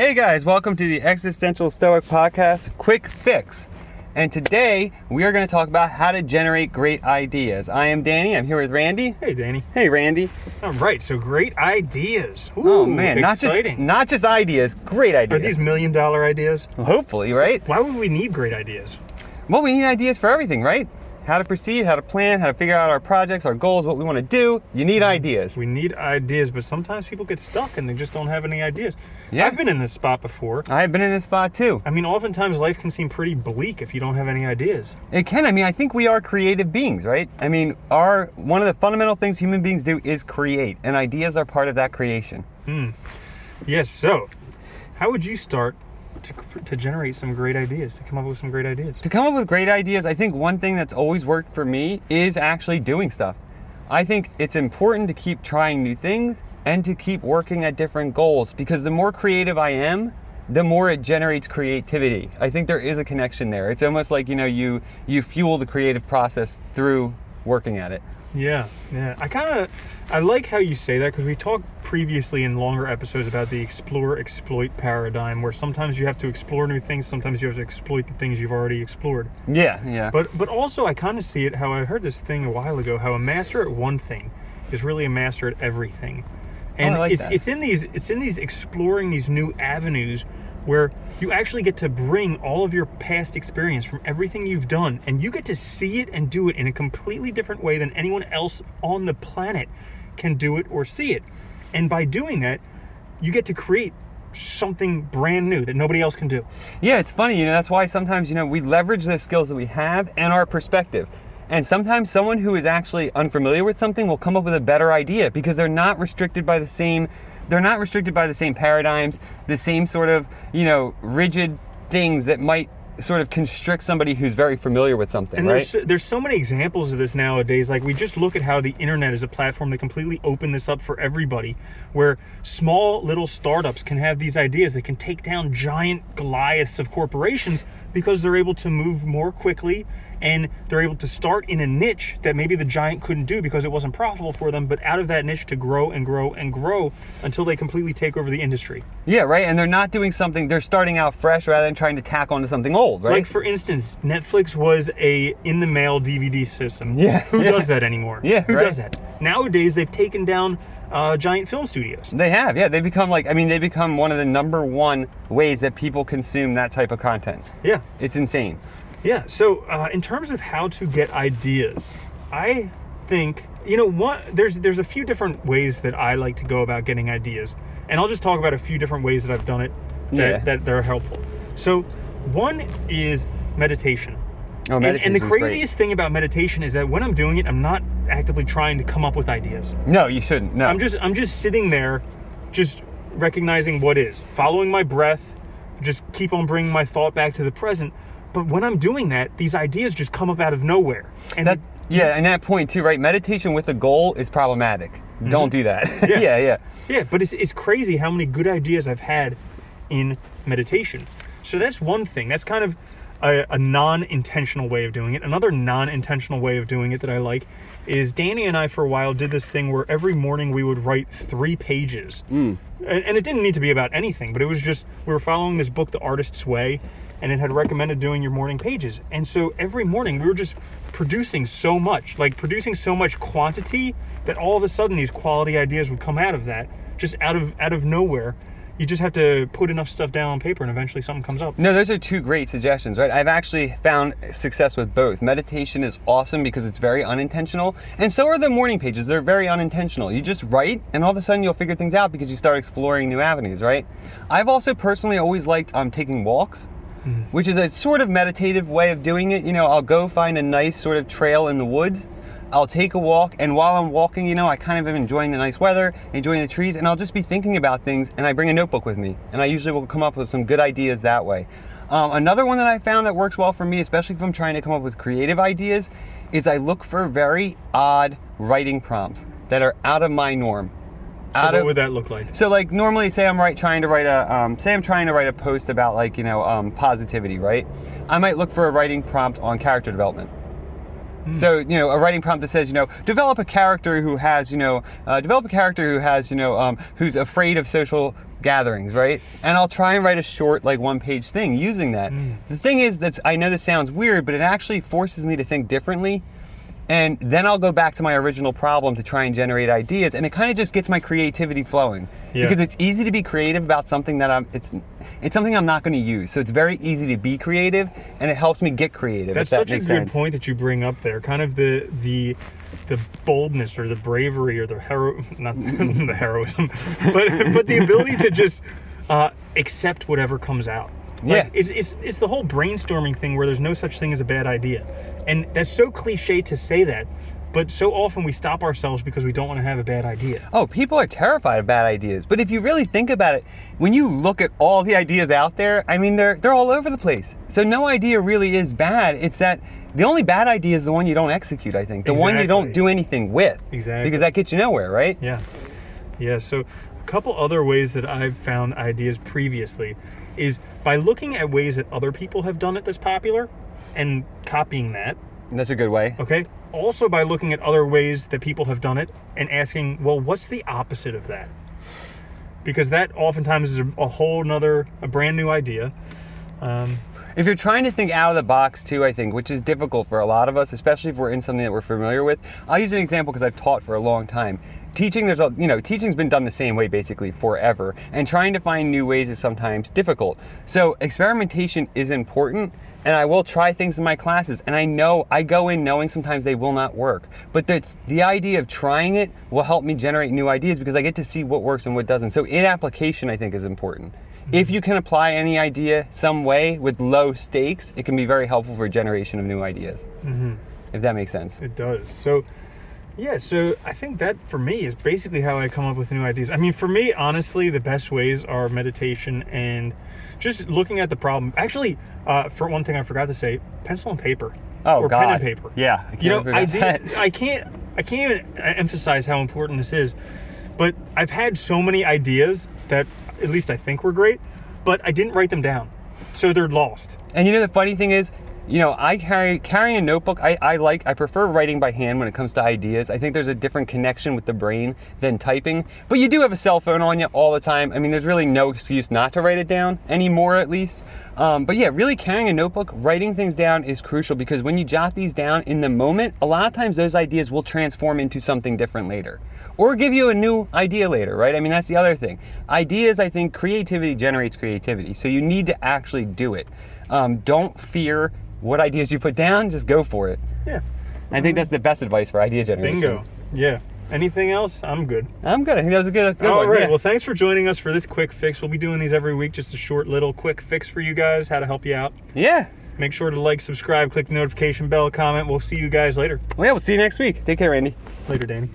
Hey guys, welcome to the Existential Stoic Podcast, Quick Fix. And today we are going to talk about how to generate great ideas. I am Danny. I'm here with Randy. Hey, Danny. Hey, Randy. All right, so great ideas. Ooh, oh man, exciting. not just ideas, great ideas. Are these $1 million ideas? Well, hopefully, right? Why would we need great ideas? Well, we need ideas for everything, right? How to proceed, how to plan, how to figure out our projects, our goals, what we want to do. You need ideas. We need ideas, but sometimes people get stuck and they just don't have any ideas. Yeah. I've been in this spot before. I have been in this spot too. I mean, oftentimes life can seem pretty bleak if you don't have any ideas. It can. I mean, I think we are creative beings, right? I mean, one of the fundamental things human beings do is create, and ideas are part of that creation. Yes, so how would you start to generate some great ideas, to come up with some great ideas? To come up with great ideas, I think one thing that's always worked for me is actually doing stuff. I think it's important to keep trying new things and to keep working at different goals, because the more creative I am, the more it generates creativity. I think there is a connection there. It's almost like, you fuel the creative process through working at it. Yeah. I like how you say that, because we talked previously in longer episodes about the explore-exploit paradigm, where sometimes you have to explore new things, sometimes you have to exploit the things you've already explored. Yeah. But also I kind of see it how I heard this thing a while ago, how a master at one thing is really a master at everything. And I like it's in these exploring these new avenues where you actually get to bring all of your past experience from everything you've done, and you get to see it and do it in a completely different way than anyone else on the planet can do it or see it. And by doing that, you get to create something brand new that nobody else can do. Yeah, it's funny, that's why sometimes, we leverage the skills that we have and our perspective. And sometimes someone who is actually unfamiliar with something will come up with a better idea, because they're not restricted by the same paradigms, the same sort of, rigid things that might sort of constrict somebody who's very familiar with something, and right? There's so many examples of this nowadays. Like, we just look at how the internet is a platform that completely opened this up for everybody, where small little startups can have these ideas that can take down giant Goliaths of corporations, because they're able to move more quickly, and they're able to start in a niche that maybe the giant couldn't do because it wasn't profitable for them, but out of that niche to grow and grow and grow until they completely take over the industry. Yeah, right. And they're not doing something, they're starting out fresh rather than trying to tack onto something old, right? Like, for instance, Netflix was a in-the-mail DVD system. Yeah. Who does that anymore? Yeah, Who right. does that? Nowadays, they've taken down giant film studios. They have, yeah. They become one of the number one ways that people consume that type of content. Yeah. It's insane. Yeah, so in terms of how to get ideas, I think, there's a few different ways that I like to go about getting ideas. And I'll just talk about a few different ways that I've done it that are helpful. So one is meditation. Oh, meditation. And the craziest thing about meditation is that when I'm doing it, I'm not actively trying to come up with ideas. No, you shouldn't. No. I'm just sitting there, just recognizing what is, following my breath, just keep on bringing my thought back to the present. But when I'm doing that, these ideas just come up out of nowhere. And and that point too, right? Meditation with a goal is problematic. Mm-hmm. Don't do that. Yeah, but it's crazy how many good ideas I've had in meditation. So that's one thing. That's kind of a non-intentional way of doing it. Another non-intentional way of doing it that I like is Danny and I for a while did this thing where every morning we would write 3 pages. And it didn't need to be about anything, but it was just, we were following this book, The Artist's Way, and it had recommended doing your morning pages. And so every morning we were just producing so much quantity, that all of a sudden these quality ideas would come out of that, just out of nowhere. You just have to put enough stuff down on paper and eventually something comes up. No, those are 2 great suggestions, right? I've actually found success with both. Meditation is awesome because it's very unintentional, and so are the morning pages. They're very unintentional. You just write, and all of a sudden you'll figure things out because you start exploring new avenues, right? I've also personally always liked taking walks, which is a sort of meditative way of doing it. I'll go find a nice sort of trail in the woods. I'll take a walk, and while I'm walking, I kind of am enjoying the nice weather, enjoying the trees, and I'll just be thinking about things, and I bring a notebook with me, and I usually will come up with some good ideas that way. Another one that I found that works well for me, especially if I'm trying to come up with creative ideas, is I look for very odd writing prompts that are out of my norm. So what would that look like? So, like, normally, say I'm trying to write a post about, positivity, right? I might look for a writing prompt on character development. So, a writing prompt that says, develop a character who has, who's afraid of social gatherings, right? And I'll try and write a short, like, one-page thing using that. The thing is, I know this sounds weird, but it actually forces me to think differently. And then I'll go back to my original problem to try and generate ideas, and it kind of just gets my creativity flowing. Yeah. Because it's easy to be creative about something that it's something I'm not going to use. So it's very easy to be creative, and it helps me get creative. That's such a good point that you bring up there. Kind of the boldness or the bravery or not the heroism, but the ability to just accept whatever comes out. Like, Yeah. It's the whole brainstorming thing where there's no such thing as a bad idea. And that's so cliche to say that, but so often we stop ourselves because we don't want to have a bad idea. Oh, people are terrified of bad ideas. But if you really think about it, when you look at all the ideas out there, I mean, they're all over the place. So no idea really is bad. It's that the only bad idea is the one you don't execute, I think. The one you don't do anything with. Exactly. Because that gets you nowhere, right? Yeah. Yeah, so a couple other ways that I've found ideas previously is by looking at ways that other people have done it that's popular and copying that. That's a good way. Okay. Also by looking at other ways that people have done it and asking, well, what's the opposite of that? Because that oftentimes is a brand new idea. If you're trying to think out of the box too, I think, which is difficult for a lot of us, especially if we're in something that we're familiar with. I'll use an example because I've taught for a long time. Teaching, teaching's been done the same way basically forever, and trying to find new ways is sometimes difficult. So experimentation is important, and I will try things in my classes, and I know I go in knowing sometimes they will not work, but the idea of trying it will help me generate new ideas because I get to see what works and what doesn't. So in application, I think, is important. If you can apply any idea some way with low stakes, it can be very helpful for generation of new ideas. If that makes sense. It does. So yeah, so I think that for me is basically how I come up with new ideas. I mean, for me, honestly, the best ways are meditation and just looking at the problem. Actually, for one thing I forgot to say, pencil and paper. Oh, or God. pen and paper. Yeah. I can't even emphasize how important this is, but I've had so many ideas that at least I think were great, but I didn't write them down. So they're lost. And the funny thing is, I carrying a notebook. I prefer writing by hand when it comes to ideas. I think there's a different connection with the brain than typing. But you do have a cell phone on you all the time. I mean, there's really no excuse not to write it down anymore, at least. But yeah, really carrying a notebook, writing things down is crucial because when you jot these down in the moment, a lot of times those ideas will transform into something different later. Or give you a new idea later, right? I mean, that's the other thing. Ideas, I think, creativity generates creativity. So you need to actually do it. Don't fear what ideas you put down, just go for it. Yeah. I think that's the best advice for idea generation. Bingo. Yeah. Anything else? I'm good. I'm good. I think that was a good one. All right. Yeah. Well, thanks for joining us for this quick fix. We'll be doing these every week, just a short little quick fix for you guys, how to help you out. Yeah. Make sure to like, subscribe, click the notification bell, comment. We'll see you guys later. Well, yeah, we'll see you next week. Take care, Randy. Later, Danny.